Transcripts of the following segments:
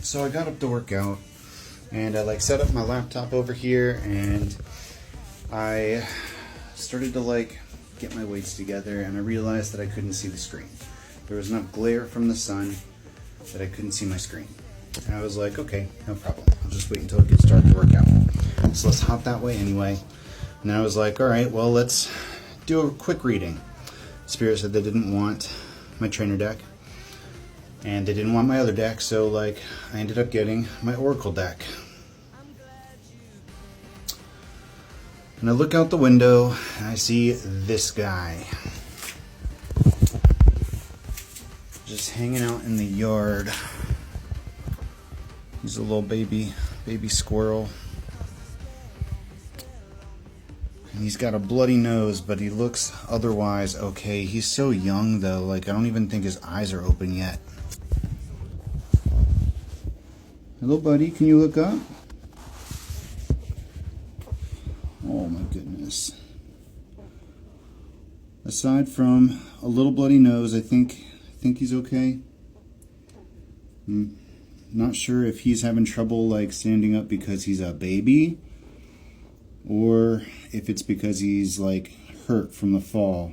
So I got up to work out, and I like set up my laptop over here, and I started to like get my weights together, and I realized that I couldn't see the screen. There was enough glare from the sun that I couldn't see my screen. And I was like, okay, no problem. I'll just wait until it gets dark to work out. So let's hop that way anyway. And then I was like, all right, well, let's do a quick reading. Spirit said they didn't want my trainer deck, and they didn't want my other deck, so like I ended up getting my Oracle deck. And I look out the window and I see this guy just hanging out in the yard. He's a little baby squirrel. And he's got a bloody nose, but he looks otherwise okay. He's so young though, like I don't even think his eyes are open yet. Hello buddy, can you look up? Oh my goodness. Aside from a little bloody nose, I think he's okay. Not sure if he's having trouble like standing up because he's a baby, or if it's because he's like hurt from the fall.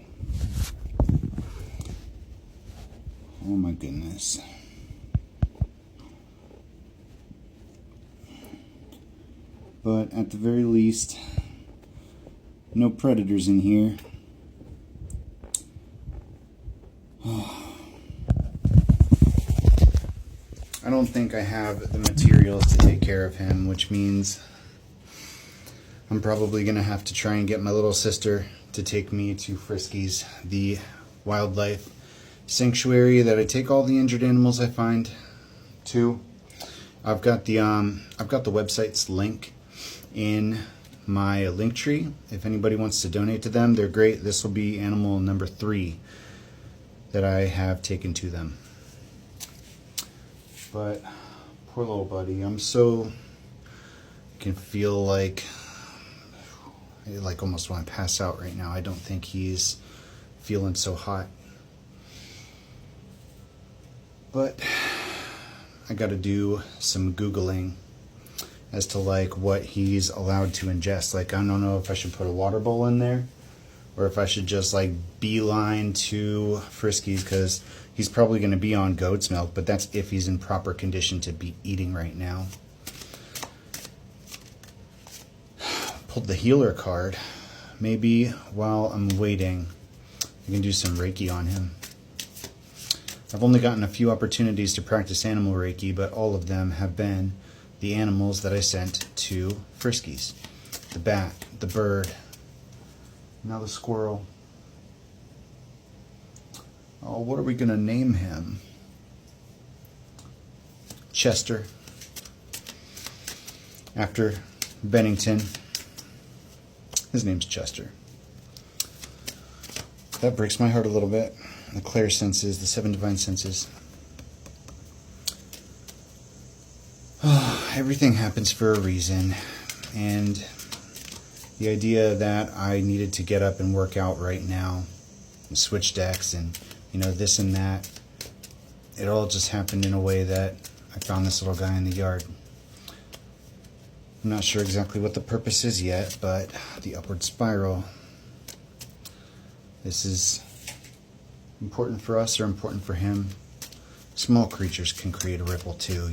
Oh my goodness. But at the very least, no predators in here. I don't think I have the materials to take care of him, which means I'm probably going to have to try and get my little sister to take me to Friskies, the wildlife sanctuary that I take all the injured animals I find to. I've got the website's link in my link tree. If anybody wants to donate to them, they're great. This will be animal number 3 that I have taken to them. But poor little buddy, I can feel like almost want to pass out right now. I don't think he's feeling so hot. But I got to do some Googling as to like what he's allowed to ingest. Like I don't know if I should put a water bowl in there or if I should just like beeline to Friskies, because he's probably going to be on goat's milk, but that's if he's in proper condition to be eating right now. Pulled the healer card. Maybe while I'm waiting, I can do some Reiki on him. I've only gotten a few opportunities to practice animal Reiki, but all of them have been the animals that I sent to Friskies. The bat, the bird, now the squirrel. Oh, what are we going to name him? Chester. After Bennington. His name's Chester. That breaks my heart a little bit. The clair senses, the 7 divine senses. Oh, everything happens for a reason. And the idea that I needed to get up and work out right now and switch decks and this and that, it all just happened in a way that I found this little guy in the yard. I'm not sure exactly what the purpose is yet, but the upward spiral. This is important for us or important for him. Small creatures can create a ripple too,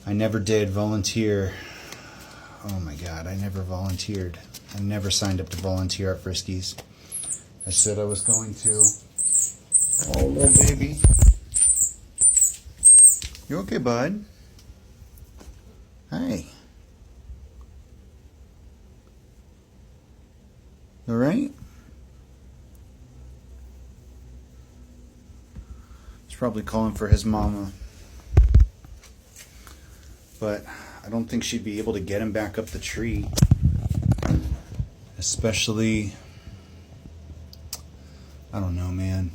I never did volunteer. Oh my God, I never volunteered. I never signed up to volunteer at Friskies. I said I was going to. Oh, little baby. You okay, bud? Hi. You all right? He's probably calling for his mama. But I don't think she'd be able to get him back up the tree. Especially, I don't know, man.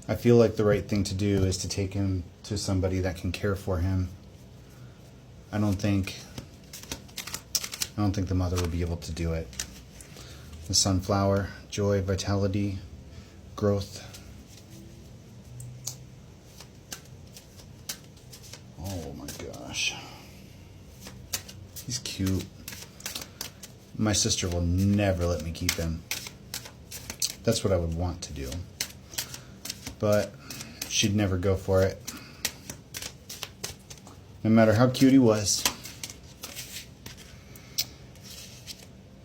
I feel like the right thing to do is to take him to somebody that can care for him. I don't think the mother will be able to do it. The sunflower, joy, vitality, growth. Oh my gosh. He's cute. My sister will never let me keep him. That's what I would want to do. But she'd never go for it. No matter how cute he was.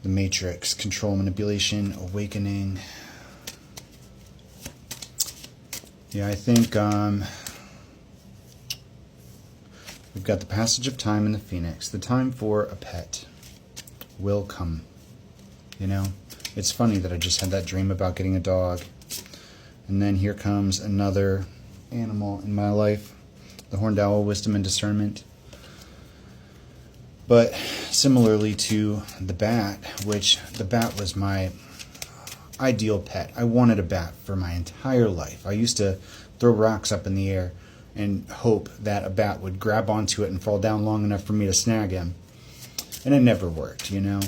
The Matrix, Control, Manipulation, Awakening. Yeah, I think we've got the passage of time in the Phoenix. The time for a pet will come. You know, it's funny that I just had that dream about getting a dog. And then here comes another animal in my life. The horned owl, wisdom and discernment. But similarly to the bat, which the bat was my ideal pet. I wanted a bat for my entire life. I used to throw rocks up in the air and hope that a bat would grab onto it and fall down long enough for me to snag him. And it never worked, you know.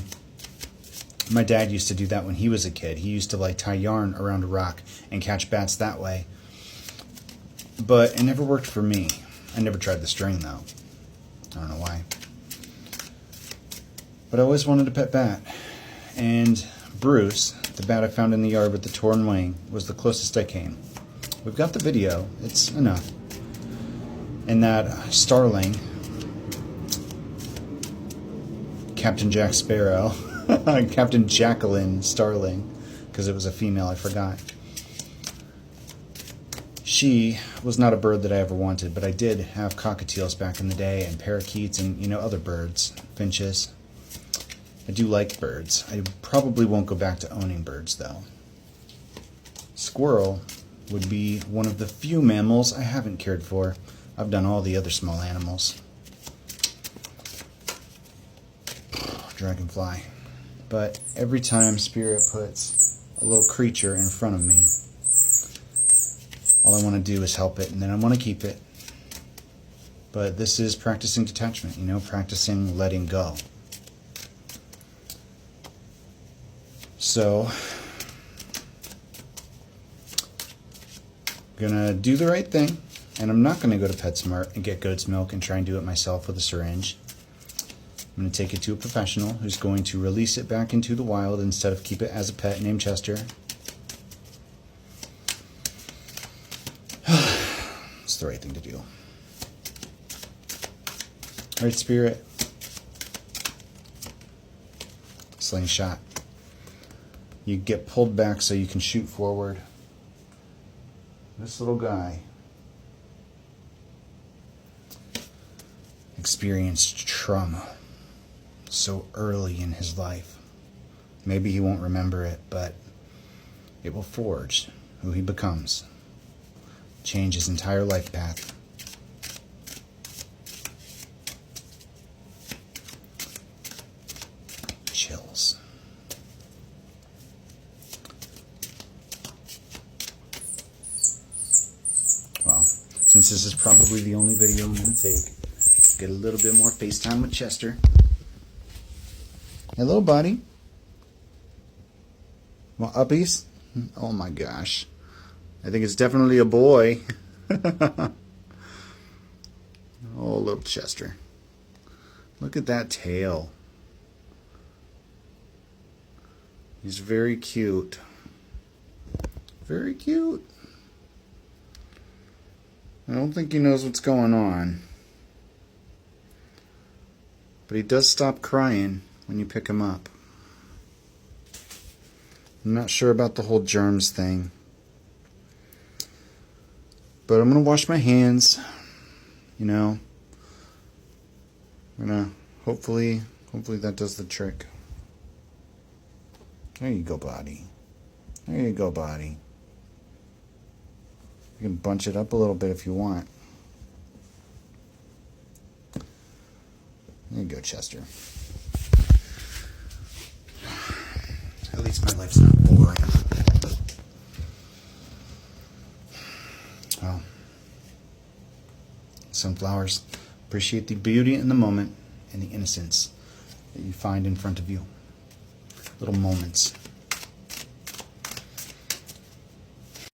My dad used to do that when he was a kid. He used to like tie yarn around a rock and catch bats that way. But it never worked for me. I never tried the string though. I don't know why. But I always wanted a pet bat. And Bruce, the bat I found in the yard with the torn wing, was the closest I came. We've got the video. It's enough. And that starling, Captain Jack Sparrow, Captain Jacqueline Starling, because it was a female, I forgot. She was not a bird that I ever wanted, but I did have cockatiels back in the day, and parakeets, and you know, other birds, finches. I do like birds. I probably won't go back to owning birds though. Squirrel would be one of the few mammals I haven't cared for. I've done all the other small animals. Dragonfly. But every time Spirit puts a little creature in front of me, all I want to do is help it, and then I want to keep it. But this is practicing detachment, you know, practicing letting go. So, I'm gonna do the right thing, and I'm not gonna go to PetSmart and get goat's milk and try and do it myself with a syringe. I'm gonna take it to a professional who's going to release it back into the wild instead of keep it as a pet named Chester. It's the right thing to do. All right, Spirit. Slingshot. You get pulled back so you can shoot forward. This little guy experienced trauma so early in his life. Maybe he won't remember it, but it will forge who he becomes. Change his entire life path. Chills. Well, since this is probably the only video I'm going to take, get a little bit more FaceTime with Chester. Hello, buddy. Well, uppies? Oh my gosh. I think it's definitely a boy. Oh, little Chester. Look at that tail. He's very cute. Very cute. I don't think he knows what's going on. But he does stop crying when you pick him up. I'm not sure about the whole germs thing. But I'm going to wash my hands. You know. I'm going to hopefully that does the trick. There you go, buddy. There you go, buddy. You can bunch it up a little bit if you want. There you go, Chester. At least my life's not boring. Well, sunflowers, appreciate the beauty in the moment and the innocence that you find in front of you. Little moments.